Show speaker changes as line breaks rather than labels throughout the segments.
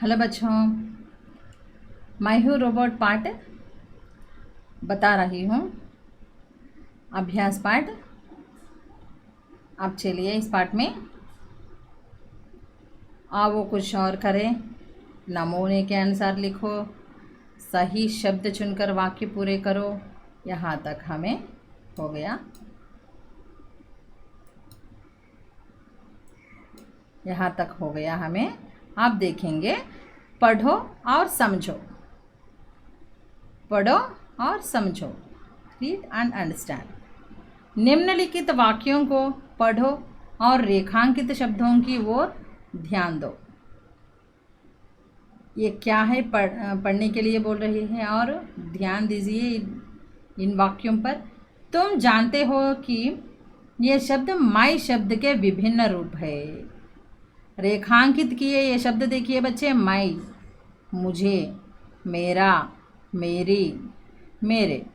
Hello बच्चों, मैं हूँ रोबोट पाठ बता रही हूँ। अभ्यास पाठ। अब चलिए इस पाठ में आओ कुछ और करें। नमूने के अनुसार लिखो, सही शब्द चुनकर वाक्य पूरे करो। यहाँ तक हमें हो गया। यहाँ तक हो गया हमें। अब देखेंगे पढ़ो और समझो। पढ़ो और समझो। Read and understand. निम्नलिखित वाक्यों को पढ़ो और रेखांकित शब्दों की ओर ध्यान दो। ये क्या है, पढ़ने के लिए बोल रहे हैं और ध्यान दीजिए इन वाक्यों पर। तुम जानते हो कि ये शब्द मैं शब्द के विभिन्न रूप है। रेखांकित किए ये शब्द देखिए बच्चे, मैं, मुझे, मेरा, मेरी, मेरे।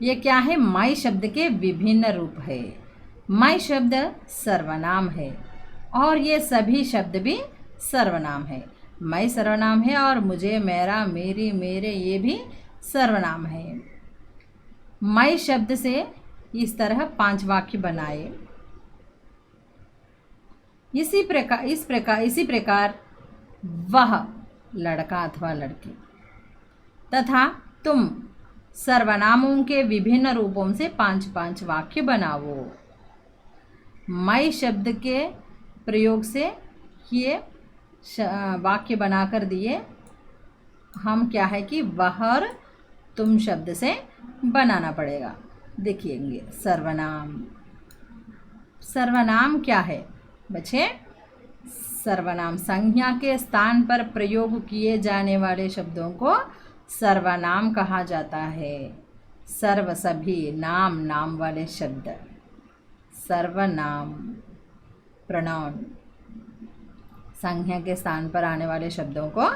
ये क्या है? मैं शब्द के विभिन्न रूप है। मैं शब्द सर्वनाम है और ये सभी शब्द भी सर्वनाम है। मैं सर्वनाम है और मुझे, मेरा, मेरी, मेरे ये भी सर्वनाम है। मैं शब्द से इस तरह 5 वाक्य बनाए। इसी प्रकार वह लड़का अथवा लड़की तथा तुम सर्वनामों के विभिन्न रूपों से 5-5 वाक्य बनाओ। मैं शब्द के प्रयोग से ये वाक्य बनाकर दिए। हम क्या है कि वह और तुम शब्द से बनाना पड़ेगा। देखिएंगे सर्वनाम। सर्वनाम क्या है बच्चे? सर्वनाम संज्ञा के स्थान पर प्रयोग किए जाने वाले शब्दों को सर्वनाम कहा जाता है। सर्व सभी, नाम, नाम वाले शब्द सर्वनाम। प्रोनाउन संज्ञा के स्थान पर आने वाले शब्दों को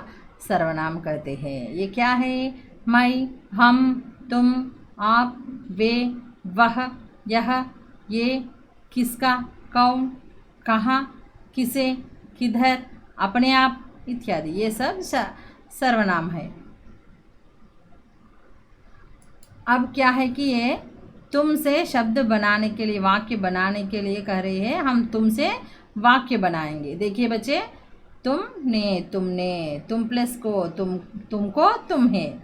सर्वनाम कहते हैं। ये क्या है? मैं, हम, तुम, आप, वे, वह, यह, ये, किसका, कौन, कहाँ, किसे, किधर, अपने आप इत्यादि, ये सब सर्वनाम है। अब क्या है कि ये तुमसे शब्द बनाने के लिए, वाक्य बनाने के लिए कह रही है। हम तुमसे वाक्य बनाएंगे। देखिए बच्चे, तुमने, तुमने, तुम प्लस को, तुमको, तुम्हें,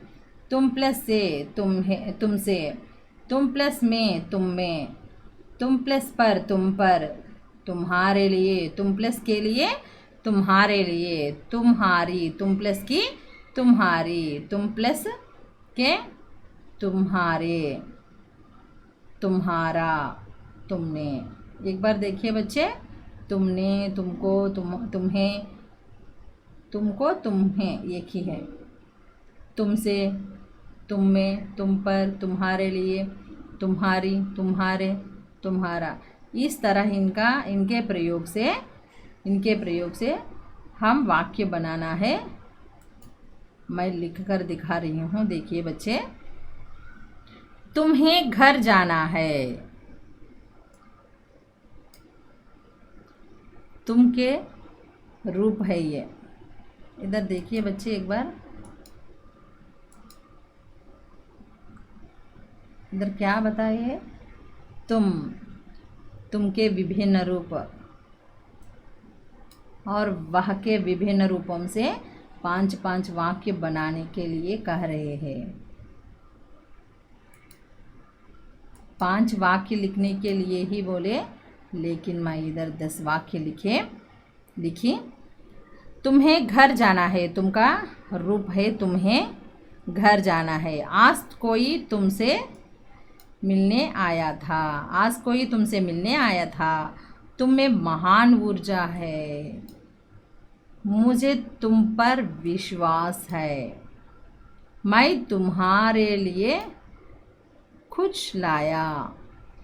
तुम प्लस से, तुम्हें, तुमसे, तुम प्लस में, तुम में, तुम प्लस पर, तुम पर, तुम्हारे लिए, तुम प्लस के लिए, तुम्हारे लिए, तुम्हारी, तुम प्लस की, तुम्हारी, तुम प्लस के, तुम्हारे, तुम्हारा, तुमने। एक बार देखिए बच्चे, तुमने, तुमको, तुम्हें, तुमको, तुम्हें एक ही है। तुमसे, तुम में, तुम पर, तुम्हारे लिए, तुम्हारी, तुम्हारे, तुम्हारा। इस तरह इनके प्रयोग से हम वाक्य बनाना है। मैं लिख कर दिखा रही हूँ। देखिए बच्चे, तुम्हें घर जाना है। तुम के रूप है ये। इधर देखिए बच्चे एक बार, इधर क्या बताइए? तुम के विभिन्न रूप और वह के विभिन्न रूपों से 5-5 वाक्य बनाने के लिए कह रहे हैं। 5 वाक्य लिखने के लिए ही बोले, लेकिन मैं इधर 10 वाक्य लिखी। तुम्हें घर जाना है, तुम का रूप है तुम्हें घर जाना है। आज कोई तुमसे मिलने आया था। आज कोई तुमसे मिलने आया था। तुम में महान ऊर्जा है। मुझे तुम पर विश्वास है। मैं तुम्हारे लिए कुछ लाया।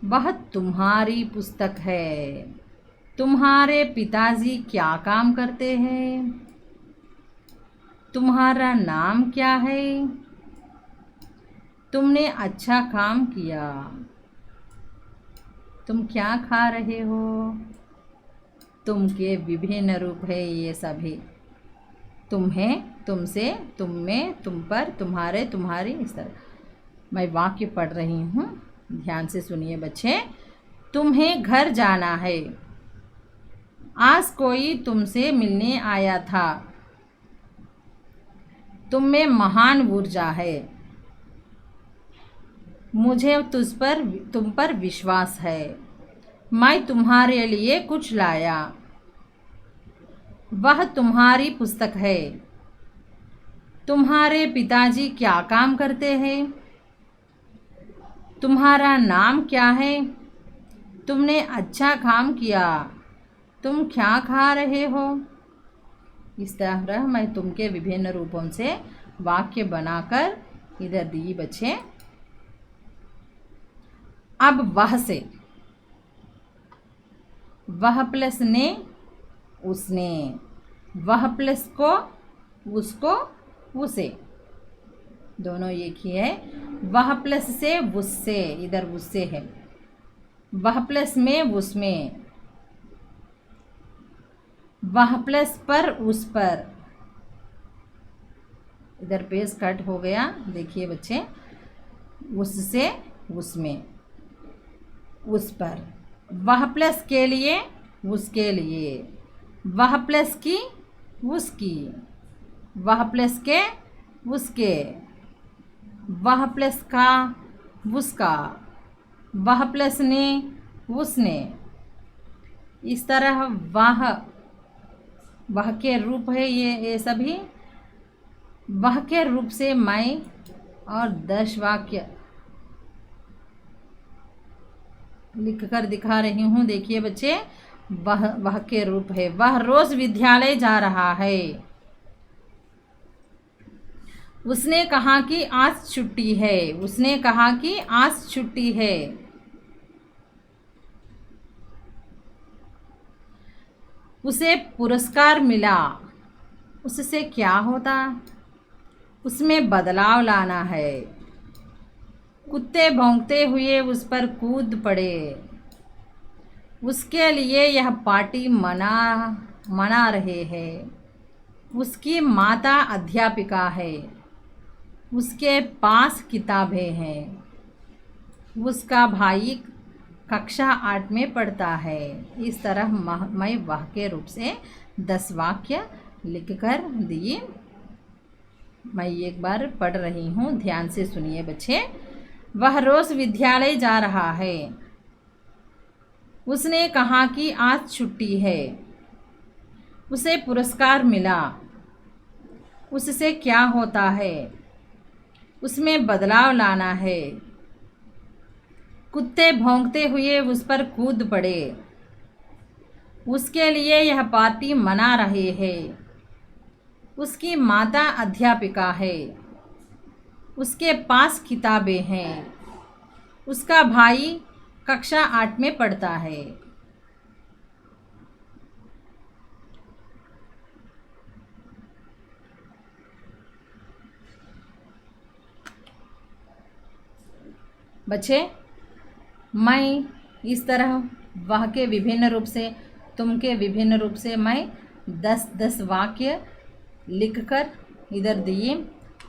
वह तुम्हारी पुस्तक है। तुम्हारे पिताजी क्या काम करते हैं? तुम्हारा नाम क्या है? तुमने अच्छा काम किया। तुम क्या खा रहे हो? तुम के विभिन्न रूप है ये सभी। तुम्हें, तुमसे, तुम में, तुम पर, तुम्हारे, तुम्हारी, इस तरह। मैं वाक्य पढ़ रही हूँ, ध्यान से सुनिए बच्चे। तुम्हें घर जाना है। आज कोई तुमसे मिलने आया था। तुम में महान ऊर्जा है। मुझे तुम पर विश्वास है। मैं तुम्हारे लिए कुछ लाया। वह तुम्हारी पुस्तक है। तुम्हारे पिताजी क्या काम करते हैं? तुम्हारा नाम क्या है? तुमने अच्छा काम किया। तुम क्या खा रहे हो? इस तरह मैं तुम के विभिन्न रूपों से वाक्य बनाकर इधर दी बच्चे। अब वह से, वह प्लस ने, उसने, वह प्लस को, उसको, उसे, दोनों एक ही है। वह प्लस से उससे, इधर उससे है। वह प्लस में उसमें। वह प्लस पर उस पर, इधर पेज कट हो गया, देखिए बच्चे। उससे उसमें, उस पर। वह प्लस के लिए, उसके लिए। वह प्लस की, उसकी। वह प्लस के, उसके। वह प्लस का, उसका। वह प्लस ने, उसने। इस तरह वह के रूप है ये सभी। वह के रूप से मैं और 10 वाक्य लिख कर दिखा रही हूँ। देखिए बच्चे, वह के रूप है। वह रोज विद्यालय जा रहा है। उसने कहा कि आज छुट्टी है। उसने कहा कि आज छुट्टी है। उसे पुरस्कार मिला। उससे क्या होता? उसमें बदलाव लाना है। कुत्ते भौंकते हुए उस पर कूद पड़े। उसके लिए यह पार्टी मना रहे हैं। उसकी माता अध्यापिका है। उसके पास किताबें हैं। उसका भाई कक्षा 8 में पढ़ता है। इस तरह मैं वह के रूप से 10 वाक्य लिख कर दिए। मैं एक बार पढ़ रही हूँ, ध्यान से सुनिए बच्चे। वह रोज विद्यालय जा रहा है। उसने कहा कि आज छुट्टी है। उसे पुरस्कार मिला। उससे क्या होता है? उसमें बदलाव लाना है। कुत्ते भौंकते हुए उस पर कूद पड़े। उसके लिए यह पार्टी मना रहे हैं। उसकी माता अध्यापिका है। उसके पास किताबें हैं। उसका भाई कक्षा 8 में पढ़ता है। बच्चे, मैं इस तरह वह के विभिन्न रूप से, तुम के विभिन्न रूप से मैं 10-10 वाक्य लिखकर इधर दिए।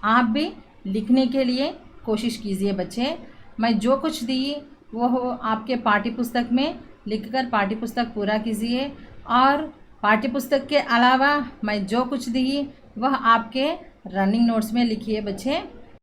आप भी लिखने के लिए कोशिश कीजिए बच्चे। मैं जो कुछ दी वो आपके पाठ्य पुस्तक में लिखकर पाठ्य पुस्तक पूरा कीजिए। और पाठ्य पुस्तक के अलावा मैं जो कुछ दी वह आपके रनिंग नोट्स में लिखिए बच्चे।